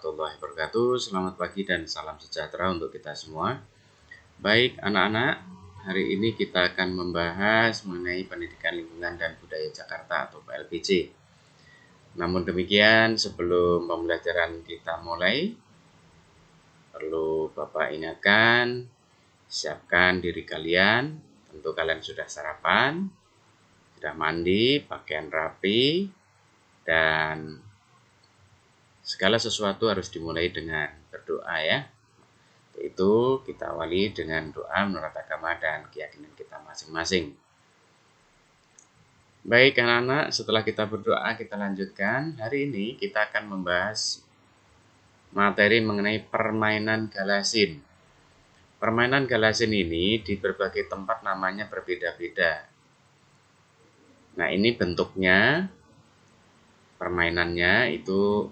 warahmatullahi wabarakatuh. Selamat pagi dan salam sejahtera untuk kita semua. Baik anak-anak, hari ini kita akan membahas mengenai Pendidikan Lingkungan dan Budaya Jakarta atau PLBJ. Namun demikian, sebelum pembelajaran kita mulai, perlu Bapak ingatkan, siapkan diri kalian. Tentu kalian sudah sarapan, sudah mandi, pakaian rapi, dan segala sesuatu harus dimulai dengan berdoa ya. Itu kita awali dengan doa menurut agama dan keyakinan kita masing-masing. Baik anak-anak, setelah kita berdoa kita lanjutkan. Hari ini kita akan membahas materi mengenai permainan galasin. Permainan galasin ini di berbagai tempat namanya berbeda-beda. Nah, ini bentuknya, permainannya itu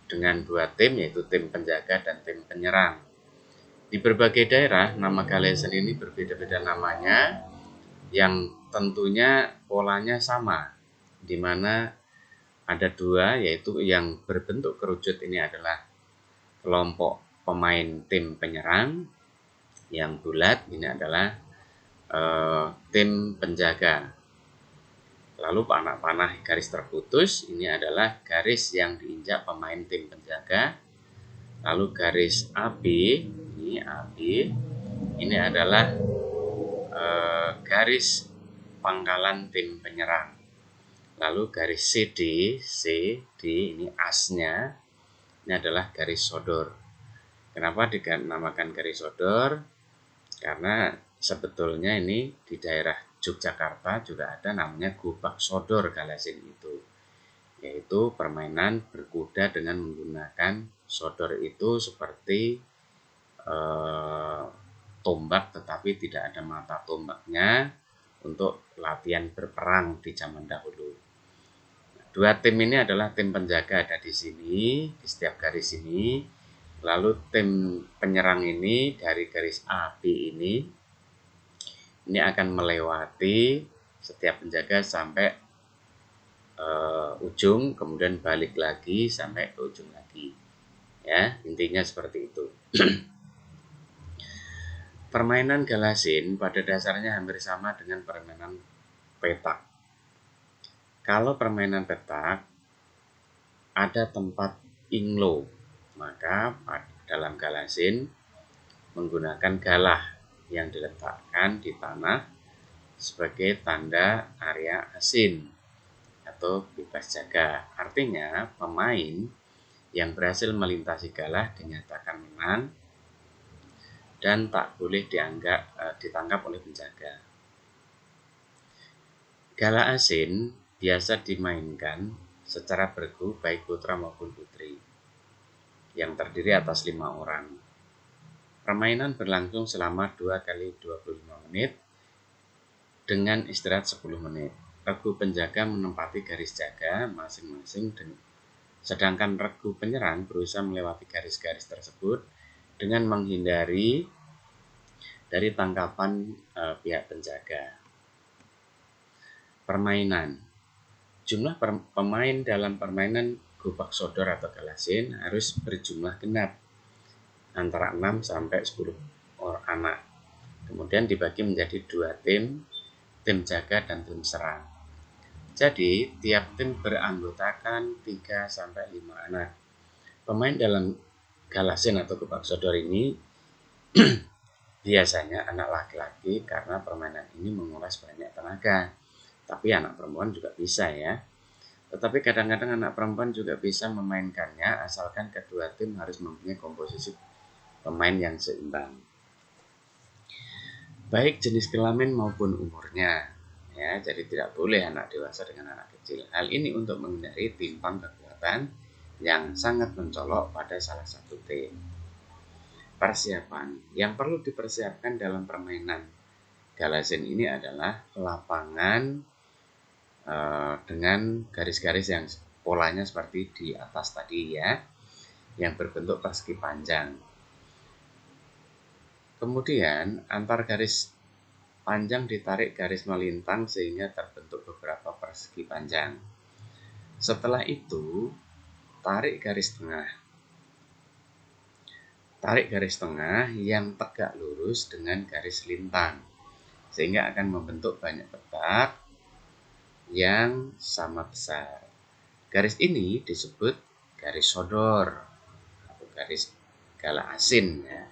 dengan dua tim, yaitu tim penjaga dan tim penyerang. Di berbagai daerah, nama galasin ini berbeda-beda namanya, yang tentunya polanya sama, di mana ada dua, yaitu yang berbentuk kerucut ini adalah kelompok pemain tim penyerang, yang bulat ini adalah tim penjaga. Lalu panah-panah garis terputus ini adalah garis yang diinjak pemain tim penjaga. Lalu garis AB ini adalah garis pangkalan tim penyerang. Lalu garis CD ini asnya, ini adalah garis sodor. Kenapa dinamakan garis sodor? Karena sebetulnya ini di daerah Yogyakarta juga ada namanya gobak sodor galasin itu, yaitu permainan berkuda dengan menggunakan sodor itu seperti tombak tetapi tidak ada mata tombaknya untuk latihan berperang di zaman dahulu. Dua tim ini adalah tim penjaga ada di sini, di setiap garis ini. Lalu tim penyerang ini dari garis AB ini akan melewati setiap penjaga sampai ujung, kemudian balik lagi sampai ke ujung lagi. Ya, intinya seperti itu. Permainan galasin pada dasarnya hampir sama dengan permainan petak. Kalau permainan petak ada tempat inglo, maka dalam galasin menggunakan galah yang diletakkan di tanah sebagai tanda area asin atau bebas jaga. Artinya pemain yang berhasil melintasi galah dinyatakan menang dan tak boleh ditangkap oleh penjaga. Galah asin biasa dimainkan secara bergu baik putra maupun putri yang terdiri atas 5 orang. Permainan berlangsung selama 2 kali 25 menit dengan istirahat 10 menit. Regu penjaga menempati garis jaga masing-masing, sedangkan regu penyerang berusaha melewati garis-garis tersebut dengan menghindari dari tangkapan pihak penjaga. Permainan. Jumlah pemain dalam permainan gobak sodor atau galasin harus berjumlah genap antara 6 sampai 10 orang anak. Kemudian dibagi menjadi 2 tim jaga dan tim serang. Jadi, tiap tim beranggotakan 3 sampai 5 anak. Pemain dalam galasin atau gobak sodor ini biasanya anak laki-laki karena permainan ini menguras banyak tenaga. Tapi anak perempuan juga bisa ya. Tetapi kadang-kadang anak perempuan juga bisa memainkannya asalkan kedua tim harus mempunyai komposisi pemain yang seimbang, baik jenis kelamin maupun umurnya ya. Jadi tidak boleh anak dewasa dengan anak kecil. Hal ini untuk menghindari timpang kekuatan yang sangat mencolok pada salah satu tim. Persiapan yang perlu dipersiapkan dalam permainan galasin ini adalah lapangan dengan garis-garis yang polanya seperti di atas tadi ya, yang berbentuk persegi panjang. Kemudian antar garis panjang ditarik garis melintang sehingga terbentuk beberapa persegi panjang. Setelah itu tarik garis tengah tarik garis tengah yang tegak lurus dengan garis lintang, sehingga akan membentuk banyak petak yang sama besar. Garis ini disebut garis sodor atau garis gala asin ya.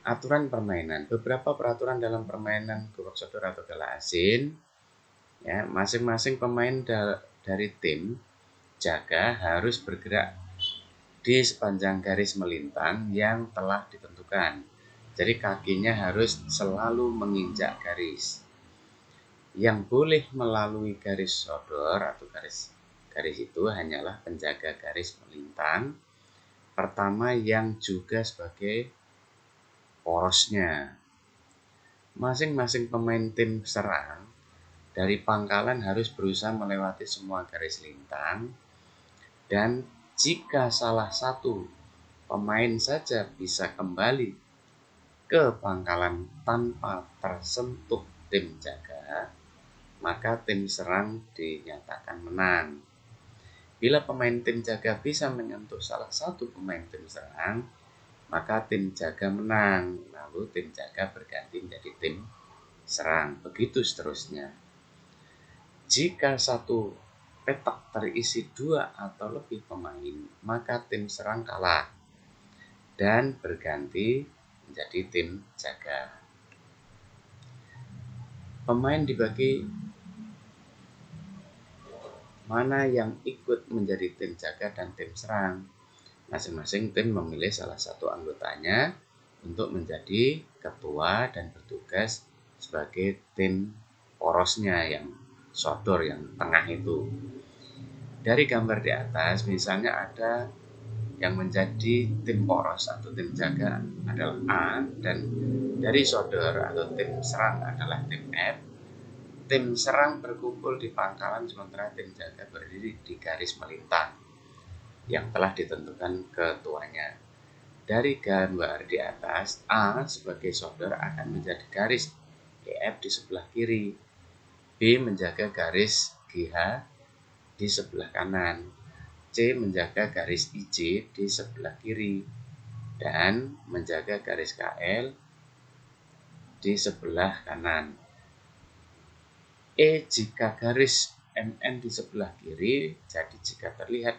Aturan permainan. Beberapa peraturan dalam permainan gobak sodor atau gala asin ya, masing-masing pemain dari tim jaga harus bergerak di sepanjang garis melintang yang telah ditentukan. Jadi kakinya harus selalu menginjak garis. Yang boleh melalui garis sodor atau garis itu hanyalah penjaga garis melintang pertama yang juga sebagai porosnya. Masing-masing pemain tim serang dari pangkalan harus berusaha melewati semua garis lintang, dan jika salah satu pemain saja bisa kembali ke pangkalan tanpa tersentuh tim jaga, maka tim serang dinyatakan menang. Bila pemain tim jaga bisa menyentuh salah satu pemain tim serang, maka tim jaga menang. Lalu tim jaga berganti menjadi tim serang. Begitu seterusnya. Jika satu petak terisi 2 atau lebih pemain, maka tim serang kalah dan berganti menjadi tim jaga. Pemain dibagi mana yang ikut menjadi tim jaga dan tim serang. Masing-masing tim memilih salah satu anggotanya untuk menjadi ketua dan bertugas sebagai tim porosnya yang sodor, yang tengah itu. Dari gambar di atas, misalnya ada yang menjadi tim poros atau tim jaga adalah A, dan dari sodor atau tim serang adalah tim F. Tim serang berkumpul di pangkalan sementara tim jaga berdiri di garis melintang yang telah ditentukan ketuanya. Dari gambar di atas, A sebagai sodor akan menjadi garis EF di sebelah kiri, B menjaga garis GH di sebelah kanan, C menjaga garis IJ di sebelah kiri, dan menjaga garis KL di sebelah kanan. E jika garis MN di sebelah kiri, jadi jika terlihat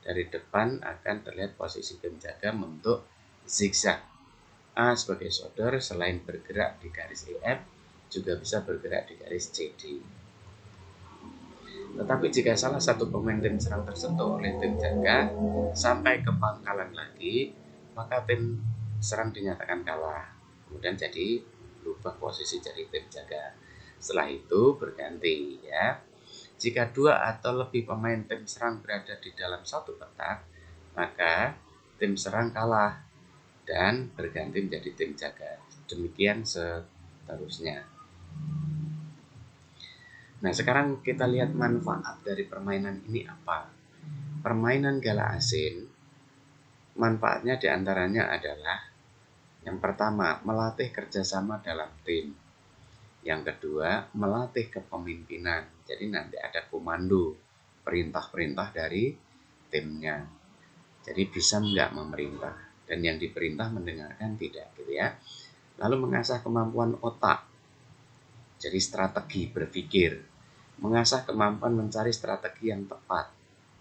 dari depan akan terlihat posisi tim jaga membentuk zigzag. A sebagai sodor selain bergerak di garis EF, juga bisa bergerak di garis CD. Tetapi jika salah satu pemain tim serang tersentuh oleh tim jaga sampai ke pangkalan lagi, maka tim serang dinyatakan kalah. Kemudian jadi berubah posisi jadi tim jaga. Setelah itu berganti ya. Jika 2 atau lebih pemain tim serang berada di dalam satu petak, maka tim serang kalah dan berganti menjadi tim jaga. Demikian seterusnya. Nah, sekarang kita lihat manfaat dari permainan ini apa. Permainan gala asin, manfaatnya diantaranya adalah yang pertama, melatih kerjasama dalam tim. Yang kedua, melatih kepemimpinan. Jadi nanti ada komando, perintah-perintah dari timnya. Jadi bisa nggak memerintah, dan yang diperintah mendengarkan tidak gitu ya. Lalu mengasah kemampuan otak, jadi strategi berpikir. Mengasah kemampuan mencari strategi yang tepat,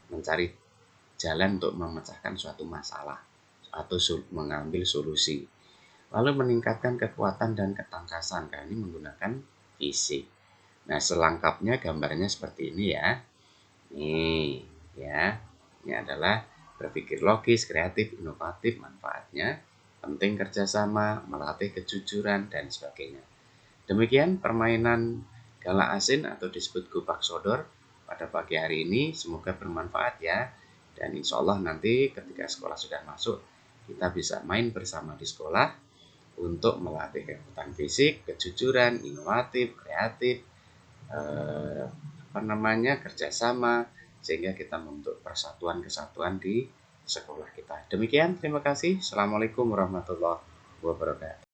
mencari jalan untuk memecahkan suatu masalah atau mengambil solusi. Lalu meningkatkan kekuatan dan ketangkasan, karena ini menggunakan fisik. Nah, selengkapnya gambarnya seperti ini ya. Nih, ya. Ini adalah berpikir logis, kreatif, inovatif, manfaatnya penting kerjasama, melatih kejujuran, dan sebagainya. Demikian permainan gala asin atau disebut gobak sodor pada pagi hari ini. Semoga bermanfaat ya. Dan insya Allah nanti ketika sekolah sudah masuk, kita bisa main bersama di sekolah untuk melatih kekuatan fisik, kejujuran, inovatif, kreatif, kerjasama, sehingga kita membentuk persatuan kesatuan di sekolah kita. Demikian, terima kasih. Assalamualaikum warahmatullahi wabarakatuh.